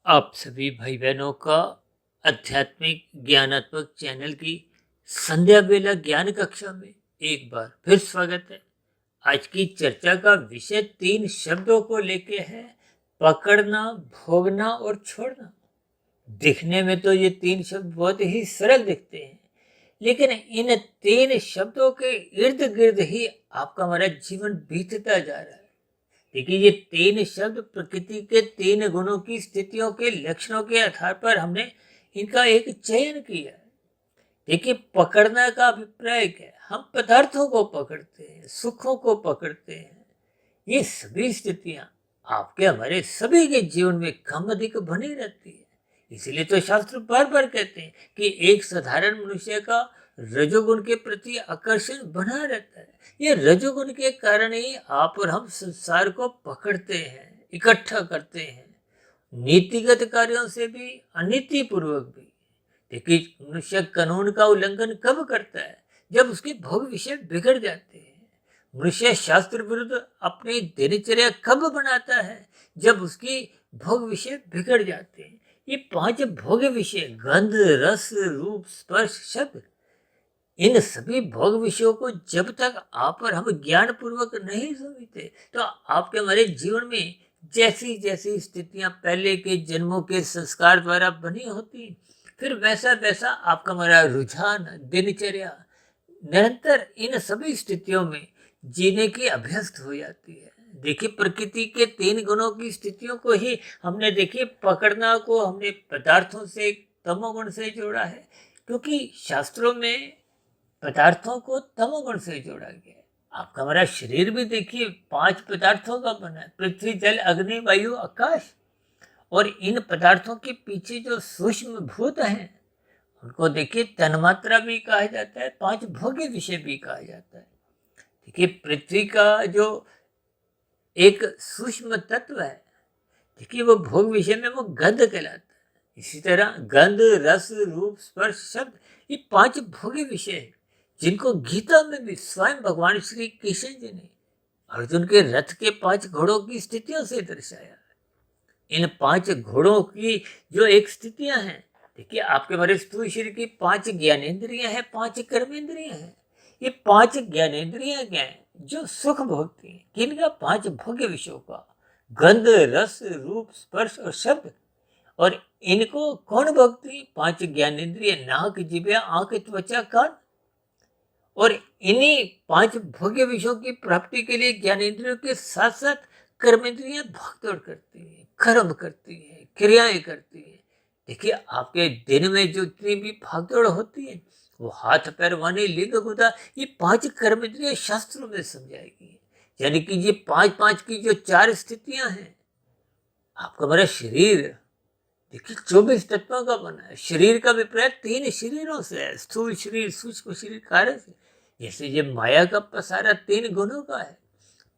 आप सभी भाई बहनों का आध्यात्मिक ज्ञानात्मक चैनल की संध्या बेला ज्ञान कक्षा में एक बार फिर स्वागत है। आज की चर्चा का विषय 3 शब्दों को लेके है, पकड़ना, भोगना और छोड़ना। दिखने में तो ये 3 शब्द बहुत ही सरल दिखते हैं, लेकिन इन 3 शब्दों के इर्द गिर्द ही आपका हमारा जीवन बीतता जा रहा है। देखिए, ये 3 शब्द प्रकृति के 3 गुणों की स्थितियों के लक्षणों के आधार पर हमने इनका एक चयन किया है। देखिए, पकड़ना का अभिप्राय क्या है? हम पदार्थों को पकड़ते हैं, सुखों को पकड़ते हैं। ये सभी स्थितियां आपके हमारे सभी के जीवन में कम अधिक बनी रहती है। इसीलिए तो शास्त्र बार बार कहते हैं कि एक साधारण मनुष्य का रजोगुण के प्रति आकर्षण बना रहता है। ये रजोगुण के कारण ही आप और हम संसार को पकड़ते हैं, इकट्ठा करते हैं, नीतिगत कार्यों से भी, अनीति पूर्वक भी। देखिए, मनुष्य कानून का उल्लंघन कब करता है? जब उसके भोग विषय बिगड़ जाते हैं। मनुष्य शास्त्र विरुद्ध अपनी दिनचर्या कब बनाता है? जब उसकी भोग विषय बिगड़ जाते हैं। ये 5 भोग विषय, गंध, रस, रूप, स्पर्श, शब्द, इन सभी भोग विषयों को जब तक आप और हम ज्ञान पूर्वक नहीं समझते, तो आपके हमारे जीवन में जैसी जैसी स्थितियां पहले के जन्मों के संस्कार द्वारा बनी होती, फिर वैसा वैसा आपका हमारा रुझान, दिनचर्या निरंतर इन सभी स्थितियों में जीने की अभ्यस्त हो जाती है। देखिए, प्रकृति के 3 गुणों की स्थितियों को ही हमने, देखिए, पकड़ना को हमने पदार्थों से, तमोगुण से जोड़ा है, क्योंकि शास्त्रों में पदार्थों को तमोगुण से जोड़ा गया है। आपका हमारा शरीर भी देखिए 5 पदार्थों का बना है, पृथ्वी, जल, अग्नि, वायु, आकाश। और इन पदार्थों के पीछे जो सूक्ष्म भूत हैं, उनको देखिए तन्मात्रा भी कहा जाता है, 5 भोग्य विषय भी कहा जाता है। देखिए, पृथ्वी का जो एक सूक्ष्म तत्व है, देखिए वो भोग विषय में वो गंध कहलाता है। इसी तरह गंध, रस, रूप, स्पर्श, शब्द, ये 5 भोग्य विषय है, जिनको गीता में भी स्वयं भगवान श्री कृष्ण जी ने अर्जुन के रथ के 5 घोड़ों की स्थितियों से दर्शाया। इन 5 घोड़ों की जो एक स्थितियां हैं, देखिए आपके हमारे स्थूल शरीर की 5 ज्ञानेंद्रियां हैं, 5 कर्मेंद्रियां हैं। ये 5 ज्ञानेंद्रियां क्या है? जो सुख भोगती हैं। किनका? 5 भोग्य विषयों का, गंध, रस, रूप, स्पर्श और शब्द। और इनको कौन भोगती? 5 ज्ञानेंद्रिय, नाक, जिह्वा, आंख, त्वचा, कान। और इन्हीं 5 भोग्य विषयों की प्राप्ति के लिए ज्ञानेंद्रियों के साथ साथ कर्मेंद्रियां भागदौड़ करती हैं, कर्म करती हैं, क्रियाएं करती हैं। देखिए, आपके दिन में जो इतनी भी भागदौड़ होती है, वो हाथ, पैर, वाणी, लिंग, गुदा, ये 5 कर्मेंद्रियां शास्त्रों में समझाई गई है। यानी कि ये 5 की जो 4 स्थितियां हैं, आपका हमारा शरीर देखिए 24 तत्वों का बना है। शरीर का अभिप्राय 3 शरीरों से है, स्थूल शरीर, सूक्ष्म शरीर, कारण से। जैसे ये माया का पसारा 3 गुणों का है।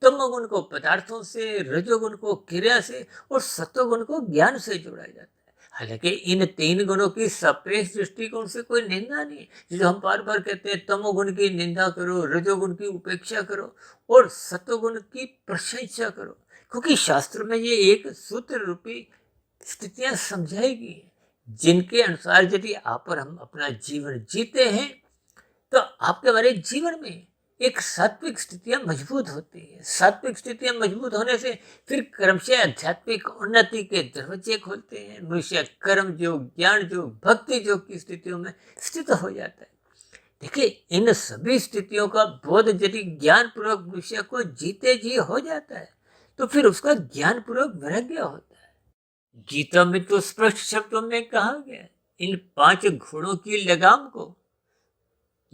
तमोगुण को पदार्थों से, रजोगुण को क्रिया से और सत्वगुण को ज्ञान से जोड़ा जाता है। हालांकि इन 3 गुणों की सापेक्ष दृष्टिकोण से कोई निंदा नहीं है। जो हम बार बार कहते हैं, तमोगुण की निंदा करो, रजोगुण की उपेक्षा करो और सत्वगुण की प्रशंसा करो, क्योंकि शास्त्र में ये एक सूत्र रूपी स्थितियां समझाएगी, जिनके अनुसार यदि आप और हम अपना जीवन जीते हैं, तो आपके हमारे जीवन में एक सात्विक स्थितियां मजबूत होती है। सात्विक स्थितियां मजबूत होने से फिर क्रमशः आध्यात्मिक उन्नति के दरवाजे खोलते हैं। मनुष्य कर्म योग, ज्ञान योग, भक्ति योग की स्थितियों में स्थित हो जाता है। देखिए, इन सभी स्थितियों का बोध यदि ज्ञान पूर्वक मनुष्य को जीते जी हो जाता है, तो फिर उसका ज्ञान पूर्वक वैराग्य होता है। गीता में तो स्पष्ट शब्दों में कहा गया है, इन 5 घोड़ों की लगाम को,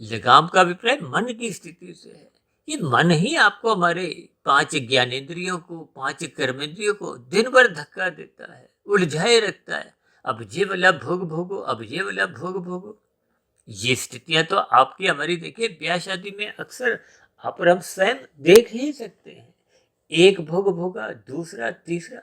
लगाम का अभिप्राय मन की स्थिति से है। ये मन ही आपको हमारे 5 ज्ञानेंद्रियों को, 5 कर्मेंद्रियों को दिन भर धक्का देता है, उलझाए रखता है। अब ये वाला भोग भोगो, अब ये वाला भोग भोगो। ये स्थितियां तो आपकी हमारी, देखिए, ब्याह शादी में अक्सर आप और हम स्वयं देख ही सकते हैं। एक भोग भोगा, दूसरा, तीसरा,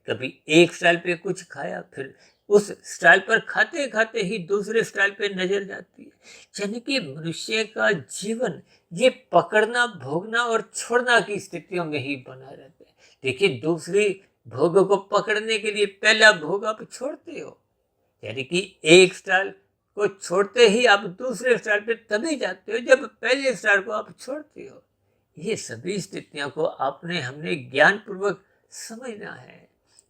कभी एक स्टाइल पे कुछ खाया, फिर उस स्टाइल पर खाते खाते ही दूसरे स्टाइल पे नजर जाती है। यानी कि मनुष्य का जीवन ये पकड़ना, भोगना और छोड़ना की स्थितियों में ही बना रहता है। देखिए, दूसरी भोग को पकड़ने के लिए पहला भोग आप छोड़ते हो, यानी कि एक स्टार को छोड़ते ही आप दूसरे स्टार पे तभी जाते हो जब पहले स्टार को आप छोड़ते हो। ये सभी स्थितियों को हमने ज्ञान पूर्वक समझना है।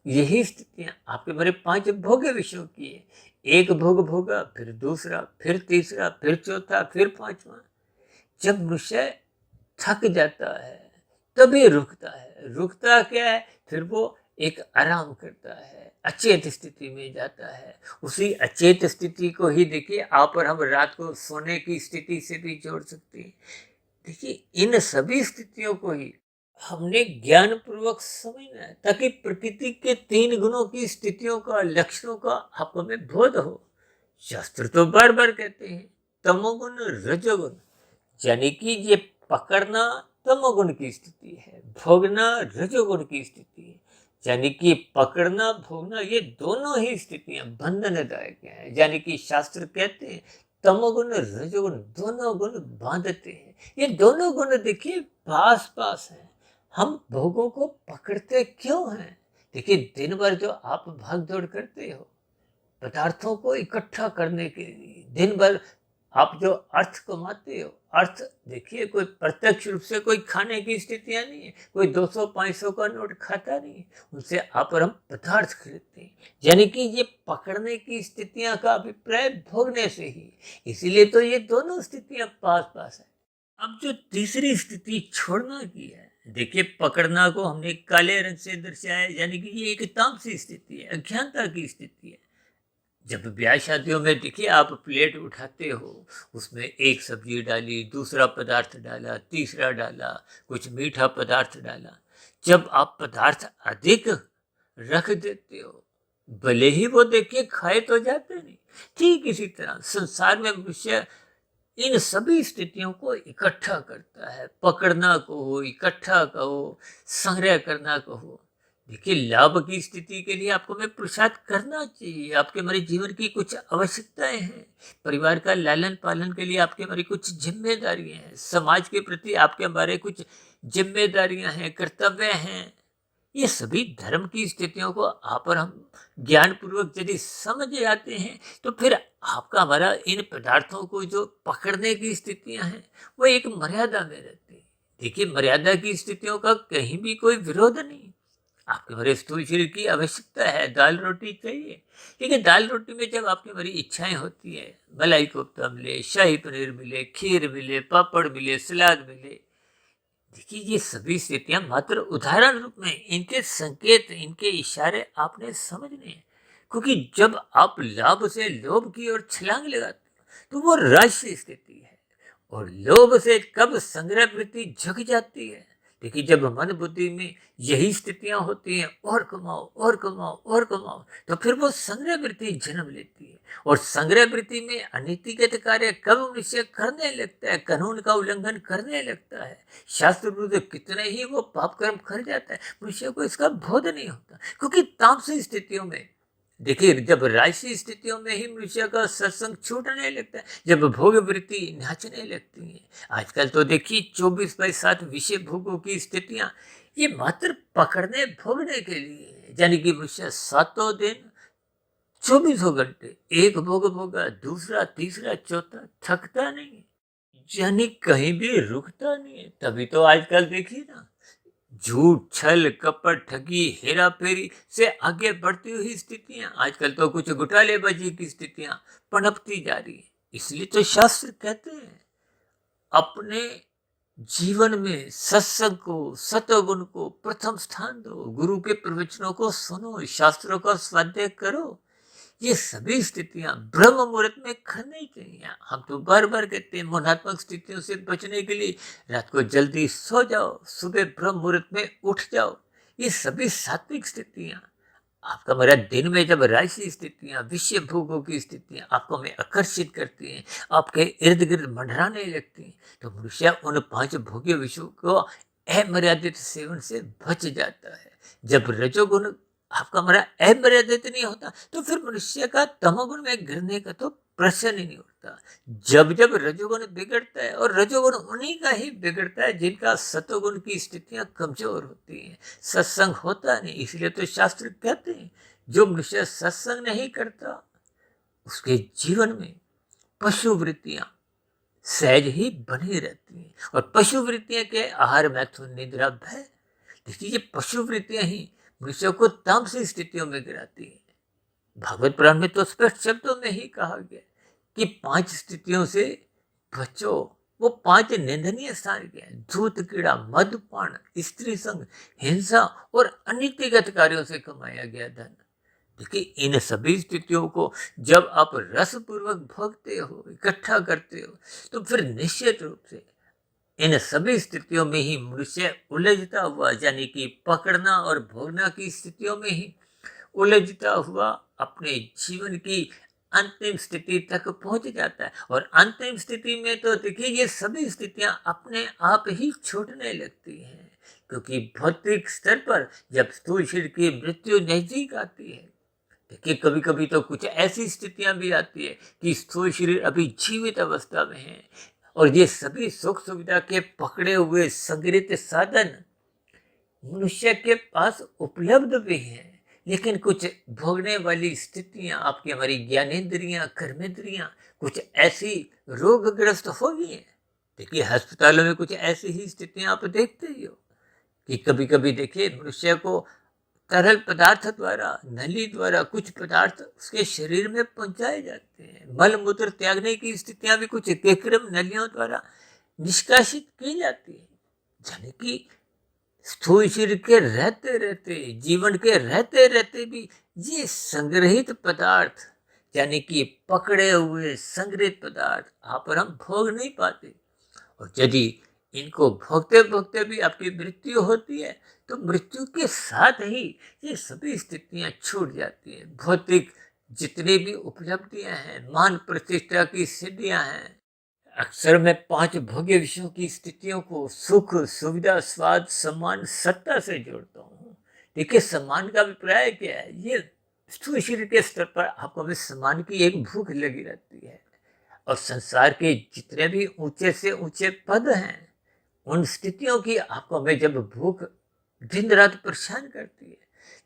यही स्थितियां आपके मेरे 5 भोग्य विषयों की है। एक भोग भोगा, फिर दूसरा, फिर तीसरा, फिर चौथा, फिर 5वां। जब मनुष्य थक जाता है तभी रुकता है। रुकता क्या है? फिर वो एक आराम करता है, अचेत स्थिति में जाता है। उसी अचेत स्थिति को ही देखिए आप और हम रात को सोने की स्थिति से भी जोड़ सकते हैं। देखिए इन सभी स्थितियों को ही हमने ज्ञान पूर्वक समझना है ताकि प्रकृति के 3 गुणों की स्थितियों का, लक्षणों का आपको में बोध हो। शास्त्र तो बार बार कहते हैं तमोगुण रजोगुण, यानी कि ये पकड़ना तमोगुण की स्थिति है, भोगना रजोगुण की स्थिति है। यानी कि पकड़ना भोगना ये दोनों ही स्थितियां बंधनदायक हैं। यानी कि शास्त्र कहते हैं तमोगुण रजोगुण दोनों गुण बांधते हैं। ये दोनों गुण देखिए पास पास हैं। हम भोगों को पकड़ते क्यों हैं? देखिए दिन भर जो आप भाग दौड़ करते हो पदार्थों को इकट्ठा करने के लिए, दिन भर आप जो अर्थ कमाते हो, अर्थ देखिए कोई प्रत्यक्ष रूप से कोई खाने की स्थितियां नहीं है, कोई 200-500 का नोट खाता नहीं है, उनसे आप और हम पदार्थ खरीदते हैं। यानी कि ये पकड़ने की स्थितियां का अभिप्राय भोगने से ही, इसीलिए तो ये दोनों स्थितियां पास पास है। अब जो तीसरी स्थिति छोड़ना की है, देखिए पकड़ना को हमने काले रंग से दर्शाया, यानी कि ये एक तामसी स्थिति है, अज्ञानता की स्थिति है। जब ब्याह शादियों में देखिए आप प्लेट उठाते हो, उसमें एक सब्जी डाली, दूसरा पदार्थ डाला, तीसरा डाला, कुछ मीठा पदार्थ डाला। जब आप पदार्थ अधिक रख देते हो, भले ही वो देखिए खाए तो जाते नहीं। ठीक इसी तरह संसार में मनुष्य इन सभी स्थितियों को इकट्ठा करता है। पकड़ना कहो, इकट्ठा कहो, संग्रह करना कहो। देखिए लाभ की स्थिति के लिए आपको में पुरुषार्थ करना चाहिए। आपके हमारे जीवन की कुछ आवश्यकताएं हैं, परिवार का लालन पालन के लिए आपके हमारी कुछ जिम्मेदारियां हैं, समाज के प्रति आपके हमारे कुछ जिम्मेदारियां हैं, कर्तव्य हैं। ये सभी धर्म की स्थितियों को आप और हम ज्ञान पूर्वक यदि समझ जाते हैं तो फिर आपका हमारा इन पदार्थों को जो पकड़ने की स्थितियां हैं वो एक मर्यादा में रहती है। देखिए मर्यादा की स्थितियों का कहीं भी कोई विरोध नहीं। आपके हमारे स्थूल शरीर की आवश्यकता है, दाल रोटी चाहिए, लेकिन दाल रोटी में जब आपकी हमारी इच्छाएं होती है, मलाई कोफ्ता मिले, शाही पनीर मिले, खीर मिले, पापड़ मिले, सलाद मिले, देखिए ये सभी स्थितियां मात्र उदाहरण रूप में, इनके संकेत, इनके इशारे आपने समझने हैं। क्योंकि जब आप लाभ से लोभ की ओर छलांग लगाते हो तो वो राशि स्थिति है, और लोभ से कब संग्रह वृत्ति झुक जाती है। देखिए जब मन बुद्धि में यही स्थितियां होती हैं, और कमाओ और कमाओ और कमाओ, तो फिर वो संग्रह वृत्ति जन्म लेती है। और संग्रह वृत्ति में अनीतिगत कार्य कब मनुष्य करने लगता है, कानून का उल्लंघन करने लगता है, शास्त्र विरुद्ध कितने ही वो पाप कर्म कर जाता है, मनुष्य को इसका बोध नहीं होता। क्योंकि तामसी स्थितियों में देखिए जब राशि स्थितियों में ही मनुष्य का सत्संग छूटने लगता है, जब भोग वृत्ति नाचने लगती है। आजकल तो देखिए 24/7 विषय भोगों की स्थितियां ये मात्र पकड़ने भोगने के लिए है। यानी कि मनुष्य 7 दिन 24 घंटे एक भोग भोगा, दूसरा, तीसरा, चौथा, थकता नहीं है, यानी कहीं भी रुकता नहीं है। तभी तो आजकल देखिए ना, झूठ, छल, कपट, ठगी, हेरा फेरी से आगे बढ़ती हुई स्थितियां, आजकल तो कुछ घोटालेबाजी की स्थितियां पनपती जा रही है। इसलिए तो शास्त्र कहते हैं अपने जीवन में सत्संग को, सतोगुण को प्रथम स्थान दो, गुरु के प्रवचनों को सुनो, शास्त्रों का स्वाध्याय करो। ये सभी स्थितियां ब्रह्म मुहूर्त में करनी चाहिए। हम तो बार बार कहते हैं मोहात्मक स्थितियों से बचने के लिए रात को जल्दी सो जाओ, सुबह ब्रह्म मुहूर्त में उठ जाओ। ये सभी सात्विक स्थितियां आपका मेरा दिन में जब राशि स्थितियां, विषय भोगों की स्थितियां आपको में आकर्षित करती हैं, आपके इर्द गिर्द मंडराने लगती हैं, तो मनुष्य उन 5 भोग्य विषयों को अमर्यादित सेवन से बच जाता है। जब रजोगुण आपका हमारा अमर्यादित नहीं होता, तो फिर मनुष्य का तमोगुण में गिरने का तो प्रश्न ही नहीं उठता। जब जब रजोगुण बिगड़ता है, और रजोगुण उन्हीं का ही बिगड़ता है जिनका सतोगुण की स्थितियां कमजोर होती हैं, सत्संग होता नहीं। इसलिए तो शास्त्र कहते हैं जो मनुष्य सत्संग नहीं करता उसके जीवन में पशु वृत्तियां सहज ही बनी रहती हैं। और पशु वृत्तियां के आहार, मैथुन, निद्रा, भय, देखिए ये पशु वृत्तियां ही मनुष्य को तामसी स्थितियों में गिराती है। भागवत पुराण में तो स्पष्ट शब्दों में ही कहा गया कि 5 स्थितियों से बचो। वो 5 निंदनीय स्थान के हैं: धूत, कीड़ा, मदपान, स्त्री संग, हिंसा और अनित्यगत कार्यों से कमाया गया धन। देखिए इन सभी स्थितियों को जब आप रस पूर्वक भोगते हो, इकट्ठा करते हो, तो फिर निश्चित रूप से इन सभी स्थितियों में ही मनुष्य उलझता हुआ, यानी कि पकड़ना और भोगना की स्थितियों में ही उलझता हुआ अपने जीवन की अंतिम स्थिति तक पहुंच जाता है। और अंतिम स्थिति में तो देखिए ये सभी स्थितियां अपने आप ही छूटने लगती हैं, क्योंकि भौतिक स्तर पर जब स्थूल शरीर की मृत्यु नजदीक आती है, देखिए कभी कभी तो कुछ ऐसी स्थितियां भी आती है कि स्थूल शरीर अभी जीवित अवस्था में है, और ये सभी सुख सुविधा के पकड़े हुए संग्रहित साधन मनुष्य के पास उपलब्ध भी हैं, लेकिन कुछ भोगने वाली स्थितियां, आपकी हमारी ज्ञानेंद्रियां, कर्मेंद्रियां कुछ ऐसी रोगग्रस्त हो गई हैं। देखिए अस्पतालों में कुछ ऐसी ही स्थितियां आप देखते ही हो कि कभी कभी देखिए मनुष्य को तरल पदार्थ द्वारा, नली द्वारा कुछ पदार्थ उसके शरीर में पहुंचाए जाते हैं। मल मूत्र त्यागने की स्थितियां भी कुछ कृत्रिम नलियों द्वारा निष्कासित की जाती है, यानी कि स्थूल शरीर के रहते रहते, जीवन के रहते रहते भी ये संग्रहित पदार्थ, यानी कि पकड़े हुए संग्रहित पदार्थ आप और हम भोग नहीं पाते। और यदि इनको भोगते भोगते भी आपकी मृत्यु होती है, तो मृत्यु के साथ ही ये सभी स्थितियां छूट जाती हैं। भौतिक जितनी भी उपलब्धियां हैं, मान प्रतिष्ठा की सिद्धियां हैं, अक्सर मैं 5 भोग्य विषयों की स्थितियों को सुख, सुविधा, स्वाद, सम्मान, सत्ता से जोड़ता हूँ। देखिए सम्मान का अभिप्राय क्या है? ये स्थूल शरीर के स्तर पर आपको हमें सम्मान की एक भूख लगी रहती है, और संसार के जितने भी ऊंचे से ऊंचे पद हैं, उन स्थितियों की आपको हमें जब भूख दिन रात परेशान करती है,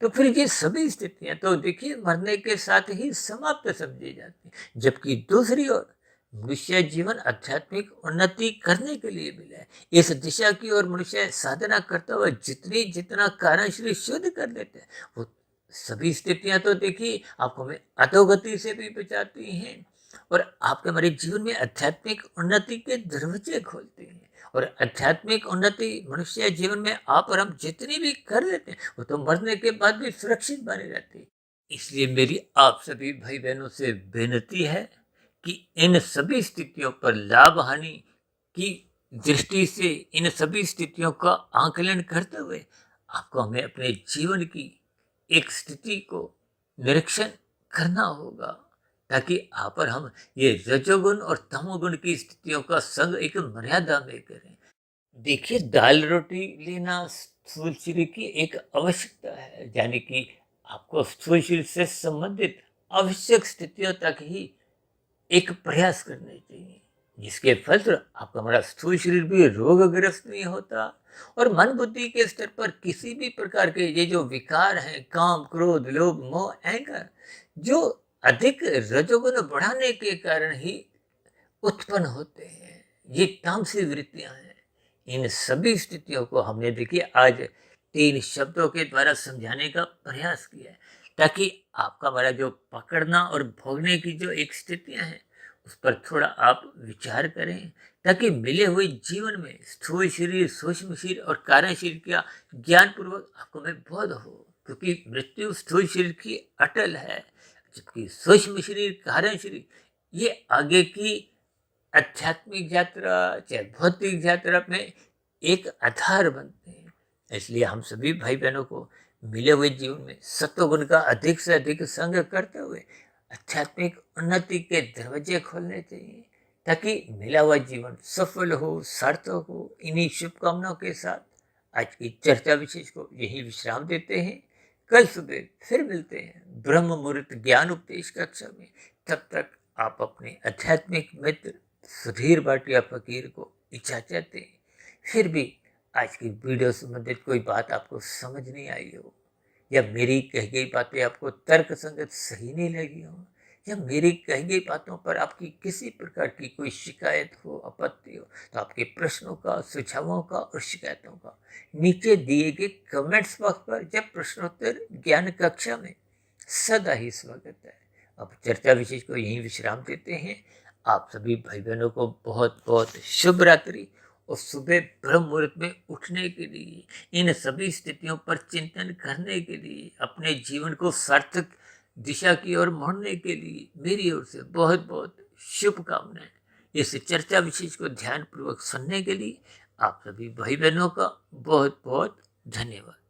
तो फिर ये सभी स्थितियां तो देखिए मरने के साथ ही समाप्त समझी जाती हैं। जबकि दूसरी ओर मनुष्य जीवन आध्यात्मिक उन्नति करने के लिए मिला है। इस दिशा की ओर मनुष्य साधना करता हुआ जितना कार्यशील शुद्ध कर लेते हैं, वो सभी स्थितियां तो देखिए आपको हमें अधोगति से भी बचाती हैं, और आपके हमारे जीवन में आध्यात्मिक उन्नति के दरवाजे खोलते हैं। और आध्यात्मिक उन्नति मनुष्य जीवन में आप और हम जितनी भी कर लेते हैं, वो तो मरने के बाद भी सुरक्षित बनी रहती है। इसलिए मेरी आप सभी भाई बहनों से बेनती है कि इन सभी स्थितियों पर लाभ हानि की दृष्टि से इन सभी स्थितियों का आकलन करते हुए आपको हमें अपने जीवन की एक स्थिति को निरीक्षण करना होगा, ताकि आप और हम ये रजोगुण और तमोगुण की स्थितियों का संग एक मर्यादा में करें। देखिए दाल रोटी लेना स्थूल शरीर की एक आवश्यकता है, यानी कि आपको स्थूल शरीर से संबंधित आवश्यक स्थितियों तक ही एक प्रयास करने चाहिए, जिसके फलस्वरूप आपका हमारा स्थूल शरीर भी रोगग्रस्त नहीं होता, और मन बुद्धि के स्तर पर किसी भी प्रकार के ये जो विकार हैं, काम, क्रोध, लोभ, मोह, अहंकार, जो अधिक रजोगुण बढ़ाने के कारण ही उत्पन्न होते हैं, ये तामसी वृत्तियां हैं। इन सभी स्थितियों को हमने देखिए आज 3 शब्दों के द्वारा समझाने का प्रयास किया है, ताकि आपका हमारा जो पकड़ना और भोगने की जो एक स्थितियां हैं उस पर थोड़ा आप विचार करें, ताकि मिले हुए जीवन में स्थूल शरीर, सूक्ष्म शरीर और कारण शरीर का ज्ञान पूर्वक आपको में बोध हो, क्योंकि मृत्यु स्थूल शरीर की अटल है, जबकि सूक्ष्म शरीर, कारण शरीर ये आगे की आध्यात्मिक यात्रा, चाहे भौतिक यात्रा में एक आधार बनते हैं। इसलिए हम सभी भाई बहनों को मिले हुए जीवन में सत्वगुण का अधिक से अधिक संग करते हुए आध्यात्मिक उन्नति के दरवाजे खोलने चाहिए, ताकि मिला हुआ जीवन सफल हो, सार्थक हो। इन्हीं शुभकामनाओं के साथ आज की चर्चा विशेष को यही विश्राम देते हैं। कल सुबह फिर मिलते हैं ब्रह्म मुहूर्त ज्ञान उपदेश कक्षा में। तब तक आप अपने आध्यात्मिक मित्र सुधीर भाटिया फकीर को इजाजत दें। फिर भी आज की वीडियो संबंधित कोई बात आपको समझ नहीं आई हो, या मेरी कही गई बातें आपको तर्क संगत सही नहीं लगी हो, या मेरी कही गई बातों पर आपकी किसी प्रकार की कोई शिकायत हो, आपत्ति हो, तो आपके प्रश्नों का, सुझावों का और शिकायतों का नीचे दिए गए कमेंट्स बॉक्स पर जब प्रश्नोत्तर ज्ञान कक्षा में सदा ही स्वागत है। अब चर्चा विशेष को यहीं विश्राम देते हैं। आप सभी भाई बहनों को बहुत बहुत शुभ रात्रि, और सुबह ब्रह्म मुहूर्त में उठने के लिए, इन सभी स्थितियों पर चिंतन करने के लिए, अपने जीवन को सार्थक दिशा की ओर मोड़ने के लिए मेरी ओर से बहुत बहुत शुभकामनाएं। इस चर्चा विशेष को ध्यानपूर्वक सुनने के लिए आप सभी भाई बहनों का बहुत बहुत धन्यवाद।